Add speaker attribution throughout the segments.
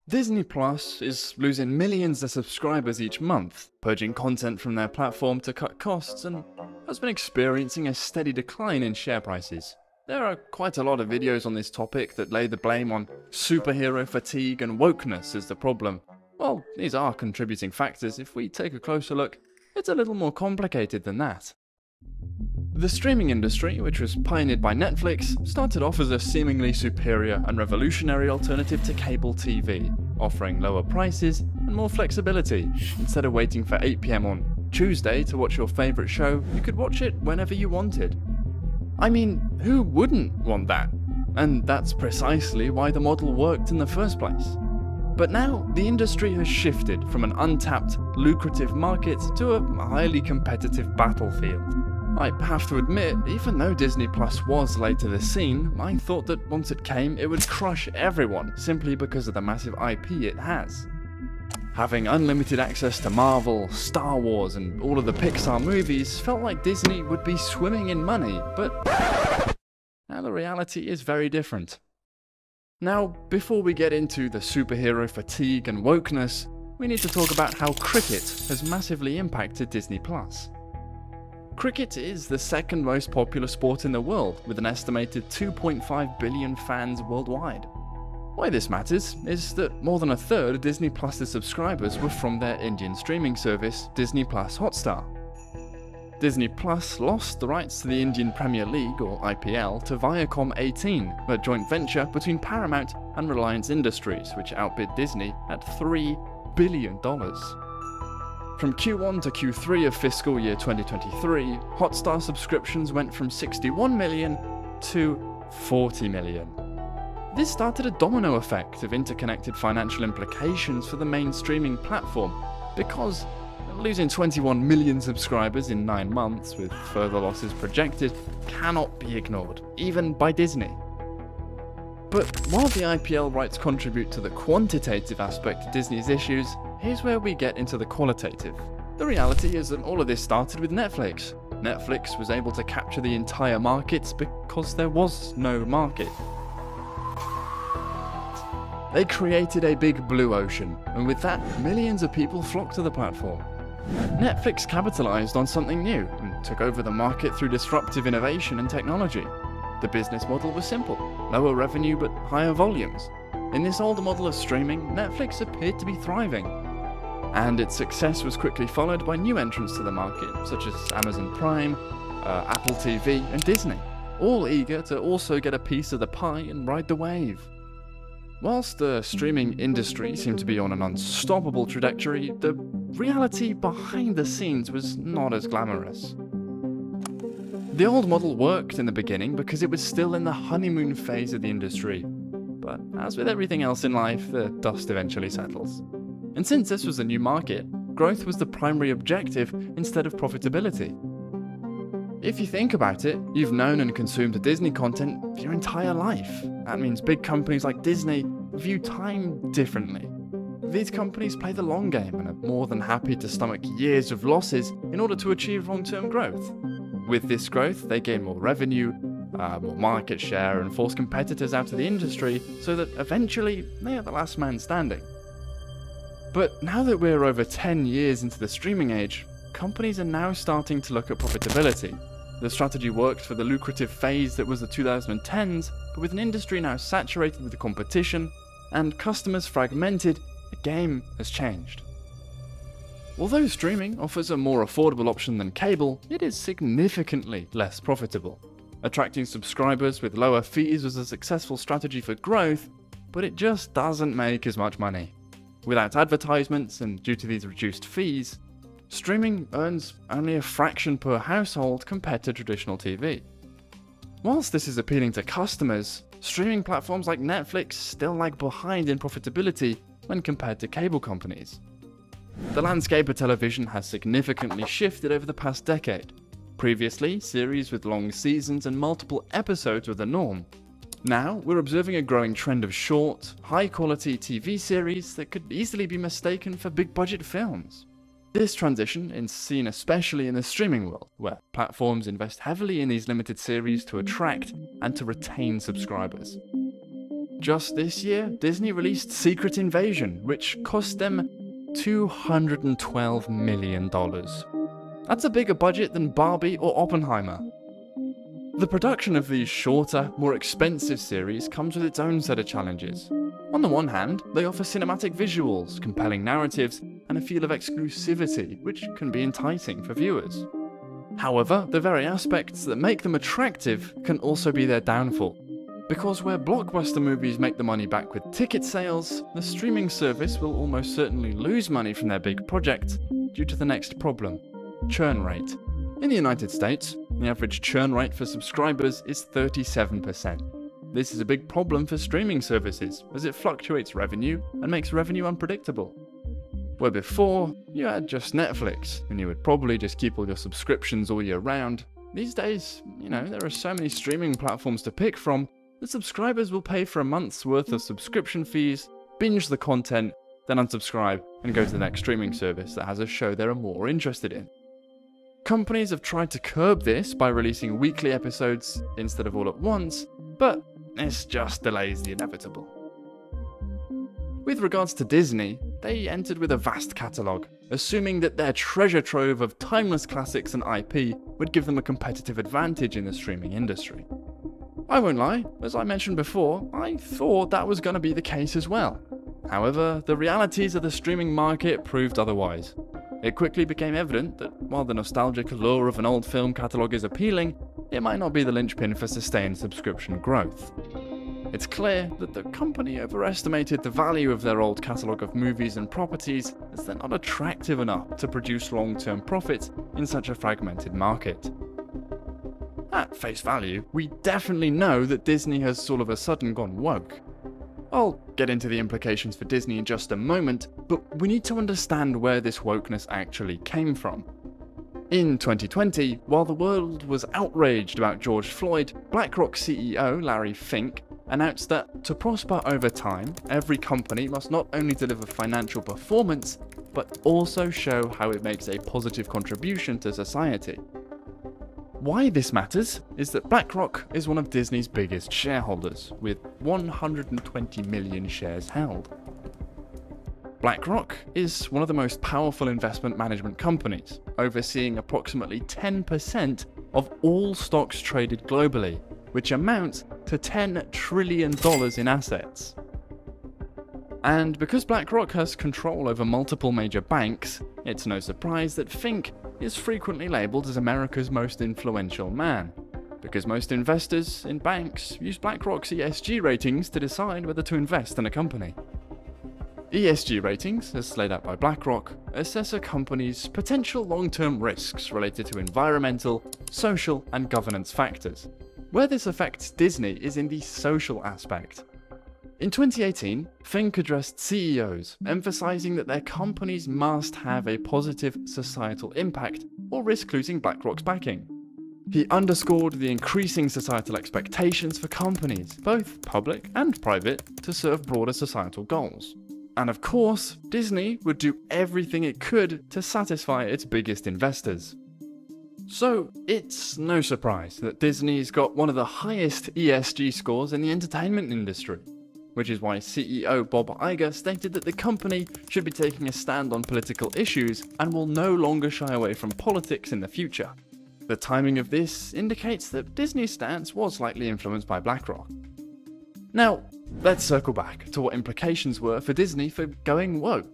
Speaker 1: Disney Plus is losing millions of subscribers each month, purging content from their platform to cut costs, and has been experiencing a steady decline in share prices. There are quite a lot of videos on this topic that lay the blame on superhero fatigue and wokeness as the problem. Well, these are contributing factors. If we take a closer look, it's a little more complicated than that. The streaming industry, which was pioneered by Netflix, started off as a seemingly superior and revolutionary alternative to cable TV, offering lower prices and more flexibility. Instead of waiting for 8 PM on Tuesday to watch your favourite show, you could watch it whenever you wanted. I mean, who wouldn't want that? And that's precisely why the model worked in the first place. But now, the industry has shifted from an untapped, lucrative market to a highly competitive battlefield. I have to admit, even though Disney Plus was late to the scene, I thought that once it came, it would crush everyone, simply because of the massive IP it has. Having unlimited access to Marvel, Star Wars, and all of the Pixar movies felt like Disney would be swimming in money, but now the reality is very different. Now, before we get into the superhero fatigue and wokeness, we need to talk about how cricket has massively impacted Disney Plus. Cricket is the second most popular sport in the world, with an estimated 2.5 billion fans worldwide. Why this matters is that more than a third of Disney Plus's subscribers were from their Indian streaming service, Disney Plus Hotstar. Disney Plus lost the rights to the Indian Premier League, or IPL, to Viacom18, a joint venture between Paramount and Reliance Industries, which outbid Disney at $3 billion. From Q1 to Q3 of fiscal year 2023, Hotstar subscriptions went from 61 million to 40 million. This started a domino effect of interconnected financial implications for the main streaming platform, because losing 21 million subscribers in 9 months, with further losses projected, cannot be ignored, even by Disney. But while the IPL rights contribute to the quantitative aspect of Disney's issues, here's where we get into the qualitative. The reality is that all of this started with Netflix. Netflix was able to capture the entire market because there was no market. They created a big blue ocean, and with that, millions of people flocked to the platform. Netflix capitalized on something new and took over the market through disruptive innovation and technology. The business model was simple: lower revenue but higher volumes. In this older model of streaming, Netflix appeared to be thriving. And its success was quickly followed by new entrants to the market, such as Amazon Prime, Apple TV, and Disney, all eager to also get a piece of the pie and ride the wave. Whilst the streaming industry seemed to be on an unstoppable trajectory, the reality behind the scenes was not as glamorous. The old model worked in the beginning because it was still in the honeymoon phase of the industry, but as with everything else in life, the dust eventually settles. And since this was a new market, growth was the primary objective instead of profitability. If you think about it, you've known and consumed Disney content for your entire life. That means big companies like Disney view time differently. These companies play the long game and are more than happy to stomach years of losses in order to achieve long-term growth. With this growth, they gain more revenue, more market share, and force competitors out of the industry so that eventually they are the last man standing. But now that we're over 10 years into the streaming age, companies are now starting to look at profitability. The strategy worked for the lucrative phase that was the 2010s, but with an industry now saturated with competition and customers fragmented, the game has changed. Although streaming offers a more affordable option than cable, it is significantly less profitable. Attracting subscribers with lower fees was a successful strategy for growth, but it just doesn't make as much money. Without advertisements and due to these reduced fees, streaming earns only a fraction per household compared to traditional TV. Whilst this is appealing to customers, streaming platforms like Netflix still lag behind in profitability when compared to cable companies. The landscape of television has significantly shifted over the past decade. Previously, series with long seasons and multiple episodes were the norm. Now, we're observing a growing trend of short, high-quality TV series that could easily be mistaken for big-budget films. This transition is seen especially in the streaming world, where platforms invest heavily in these limited series to attract and to retain subscribers. Just this year, Disney released Secret Invasion, which cost them $212 million. That's a bigger budget than Barbie or Oppenheimer. The production of these shorter, more expensive series comes with its own set of challenges. On the one hand, they offer cinematic visuals, compelling narratives, and a feel of exclusivity, which can be enticing for viewers. However, the very aspects that make them attractive can also be their downfall. Because where blockbuster movies make the money back with ticket sales, the streaming service will almost certainly lose money from their big project due to the next problem: churn rate. In the United States, the average churn rate for subscribers is 37%. This is a big problem for streaming services, as it fluctuates revenue and makes revenue unpredictable. Where before, you had just Netflix, and you would probably just keep all your subscriptions all year round, these days, there are so many streaming platforms to pick from that subscribers will pay for a month's worth of subscription fees, binge the content, then unsubscribe and go to the next streaming service that has a show they're more interested in. Companies have tried to curb this by releasing weekly episodes instead of all at once, but this just delays the inevitable. With regards to Disney, they entered with a vast catalogue, assuming that their treasure trove of timeless classics and IP would give them a competitive advantage in the streaming industry. I won't lie, as I mentioned before, I thought that was going to be the case as well. However, the realities of the streaming market proved otherwise. It quickly became evident that while the nostalgic allure of an old film catalogue is appealing, it might not be the linchpin for sustained subscription growth. It's clear that the company overestimated the value of their old catalogue of movies and properties, as they're not attractive enough to produce long-term profits in such a fragmented market. At face value, we definitely know that Disney has all of a sudden gone woke. I'll get into the implications for Disney in just a moment, but we need to understand where this wokeness actually came from. In 2020, while the world was outraged about George Floyd, BlackRock CEO Larry Fink announced that to prosper over time, every company must not only deliver financial performance, but also show how it makes a positive contribution to society. Why this matters is that BlackRock is one of Disney's biggest shareholders, with 120 million shares held. BlackRock is one of the most powerful investment management companies, overseeing approximately 10% of all stocks traded globally, which amounts to $10 trillion in assets. And because BlackRock has control over multiple major banks, it's no surprise that Fink is frequently labelled as America's most influential man, because most investors in banks use BlackRock's ESG ratings to decide whether to invest in a company. ESG ratings, as laid out by BlackRock, assess a company's potential long-term risks related to environmental, social, and governance factors. Where this affects Disney is in the social aspect. In 2018, Fink addressed CEOs, emphasizing that their companies must have a positive societal impact or risk losing BlackRock's backing. He underscored the increasing societal expectations for companies, both public and private, to serve broader societal goals. And of course, Disney would do everything it could to satisfy its biggest investors. So, it's no surprise that Disney's got one of the highest ESG scores in the entertainment industry, which is why CEO Bob Iger stated that the company should be taking a stand on political issues and will no longer shy away from politics in the future. The timing of this indicates that Disney's stance was likely influenced by BlackRock. Now, let's circle back to what implications were for Disney for going woke.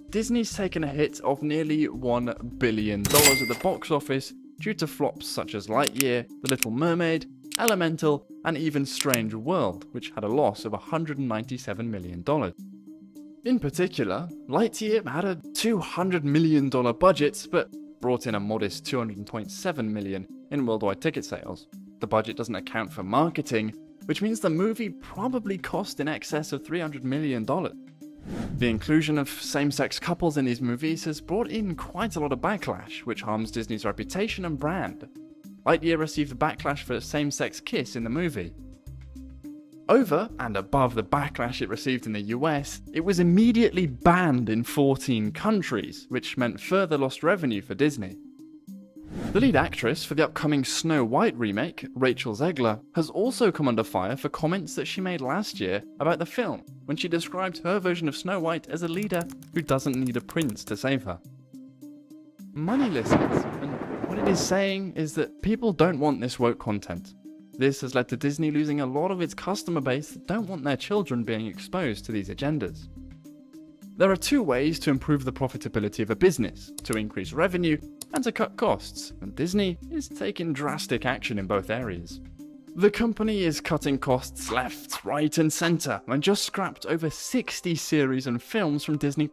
Speaker 1: Disney's taken a hit of nearly $1 billion at the box office due to flops such as Lightyear, The Little Mermaid, Elemental, and even Strange World, which had a loss of $197 million. In particular, Lightyear had a $200 million budget, but brought in a modest $200.7 million in worldwide ticket sales. The budget doesn't account for marketing, which means the movie probably cost in excess of $300 million. The inclusion of same-sex couples in these movies has brought in quite a lot of backlash, which harms Disney's reputation and brand. Lightyear received backlash for a same-sex kiss in the movie. Over and above the backlash it received in the US, it was immediately banned in 14 countries, which meant further lost revenue for Disney. The lead actress for the upcoming Snow White remake, Rachel Zegler, has also come under fire for comments that she made last year about the film, when she described her version of Snow White as a leader who doesn't need a prince to save her. Money listens, and what it is saying is that people don't want this woke content. This has led to Disney losing a lot of its customer base that don't want their children being exposed to these agendas. There are two ways to improve the profitability of a business: to increase revenue and to cut costs, and Disney is taking drastic action in both areas. The company is cutting costs left, right and centre, and just scrapped over 60 series and films from Disney+,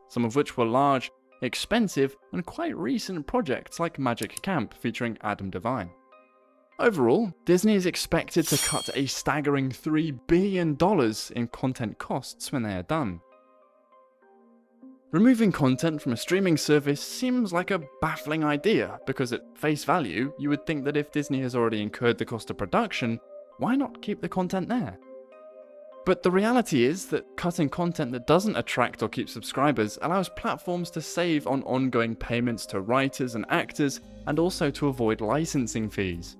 Speaker 1: some of which were large, expensive and quite recent projects like Magic Camp featuring Adam Devine. Overall, Disney is expected to cut a staggering $3 billion in content costs when they are done. Removing content from a streaming service seems like a baffling idea, because at face value, you would think that if Disney has already incurred the cost of production, why not keep the content there? But the reality is that cutting content that doesn't attract or keep subscribers allows platforms to save on ongoing payments to writers and actors, and also to avoid licensing fees.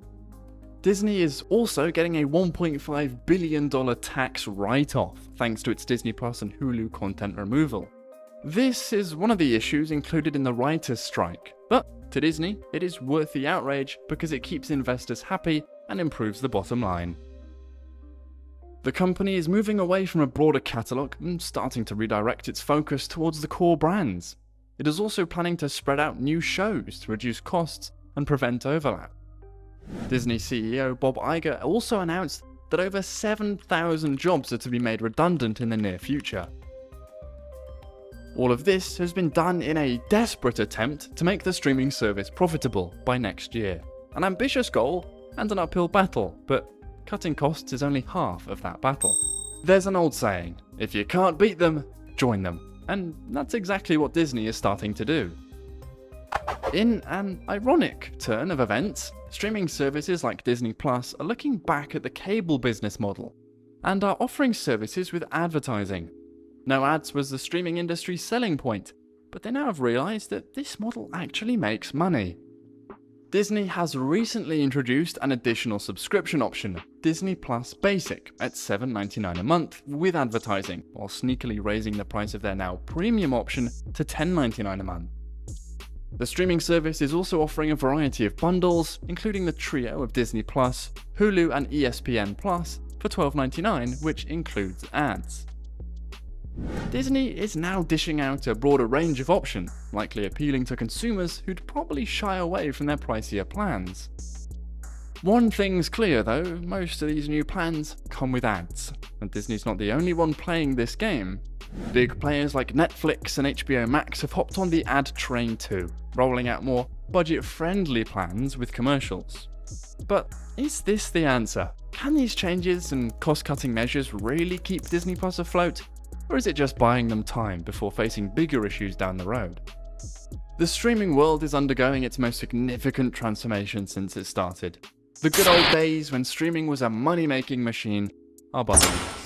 Speaker 1: Disney is also getting a $1.5 billion tax write-off thanks to its Disney Plus and Hulu content removal. This is one of the issues included in the writers' strike, but to Disney, it is worth the outrage because it keeps investors happy and improves the bottom line. The company is moving away from a broader catalogue and starting to redirect its focus towards the core brands. It is also planning to spread out new shows to reduce costs and prevent overlap. Disney CEO Bob Iger also announced that over 7,000 jobs are to be made redundant in the near future. All of this has been done in a desperate attempt to make the streaming service profitable by next year. An ambitious goal and an uphill battle, but cutting costs is only half of that battle. There's an old saying, if you can't beat them, join them. And that's exactly what Disney is starting to do. In an ironic turn of events, streaming services like Disney Plus are looking back at the cable business model and are offering services with advertising. No ads was the streaming industry's selling point, but they now have realized that this model actually makes money. Disney has recently introduced an additional subscription option, Disney Plus Basic, at $7.99 a month with advertising, while sneakily raising the price of their now premium option to $10.99 a month. The streaming service is also offering a variety of bundles, including the trio of Disney Plus, Hulu and ESPN Plus for $12.99, which includes ads. Disney is now dishing out a broader range of options, likely appealing to consumers who'd probably shy away from their pricier plans. One thing's clear though, most of these new plans come with ads, and Disney's not the only one playing this game. Big players like Netflix and HBO Max have hopped on the ad train too, rolling out more budget-friendly plans with commercials. But is this the answer? Can these changes and cost-cutting measures really keep Disney Plus afloat? Or is it just buying them time before facing bigger issues down the road? The streaming world is undergoing its most significant transformation since it started. The good old days when streaming was a money-making machine are behind us.